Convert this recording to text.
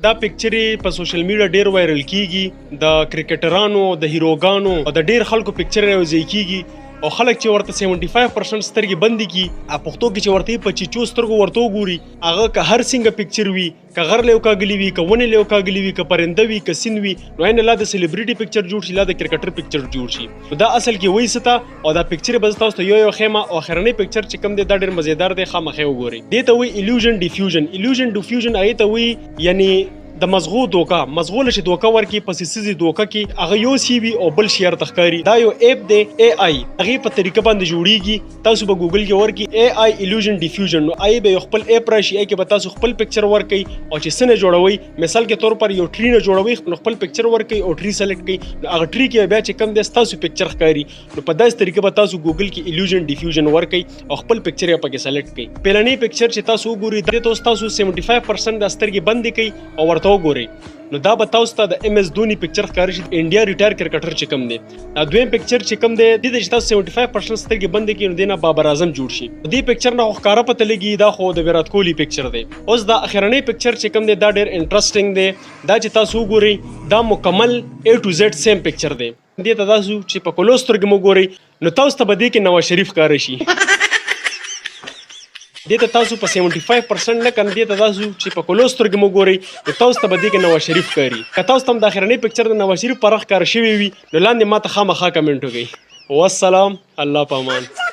دا پکچرې په سوشل میډیا ډیر وایرل کیږي د کرکټرانو د هیروګانو او د ډیر خلکو پکچر راوځي کیږي او خلک چې ورته 75% سترګې بندي کی پښتو کې چې ورته په چیچو سترګو ورته وګوري هغه که هر څنګه پکچر وي که غر له کاغلی وي که ونه له کاغلی وي که پرنده وي که سین وي نو عین الله د سلیبریټي پکچر جوړ شي لا د کرکټر پکچر جوړ شي نو دا اصل کې وایي ستا او دا پکچر به تاسو ته یو خیمه او اخرنی پکچر چې کوم دی دا ډیر مزیدار دی خامخې وګورئ دې ته وایي ایلوژن ډیفیوژن هغه ته وایي یعنی د مزغو دوکا مزغول شي دوکا ورکی پسې سيزي دوکا کې هغه یو سی وی او بل شیر تخکاری دا یو اپ دی اي اي هغه په طریقه باندې جوړیږي تاسو په ګوګل کې ورکی اي اي ایلوژن ډیفیوژن نو آی به خپل اپ راشي کې به تاسو خپل پکچر ورکی او چې سنه جوړوي مثال کې تور پر یو ټری نه جوړوي خپل پکچر ورکی او ټری سلیکټ کړئ نو هغه ټری کې بیا چې کم دی تاسو پکچر ښکاری نو په داسې طریقه به تاسو ګوګل کې ایلوژن ډیفیوژن ورکی او خپل پکچر یې پکې سلیکټ کړئ پلانې پکچر چې تاسو وګورئ د تاسو 75% د سترګې بندي کړئ او ورته وګورئ نو دا به تاسو ته د ام اس دونی پکچر ښکاري شي انډیا ریټایر کرکټر چې کوم دی دا دویم پکچر چې کوم دی د دې چې تاسو 75% سترګې بندې کړئ نو دینه بابر اعظم جوړ شي دې پکچر نه ښکارا پته لګي دا خو د ویرات کوهلی پکچر دی اوس دا اخرنی پکچر چې کوم دی دا ډیر انټرېسټینګ دی دا چې تاسو وګورئ دا مکمل A to Z سیم پکچر دی دې ته تاسو چې په کلو سترګې مو ګورئ نو تاسو ته به دې کې نواز شریف ښکاره شي دې ته تاسو په 75% نه کنه دې ته تاسو چې په کلو سترګې مو ګورئ نو تاسو ته به دې کې نواز شریف ښکاري که تاسو ته هم د اخرنی پکچر د نواز شریف پرخ ښکاره شوی وي نو لاندې ما ته خامخا کمنټ وکړئ والسلام الله پامان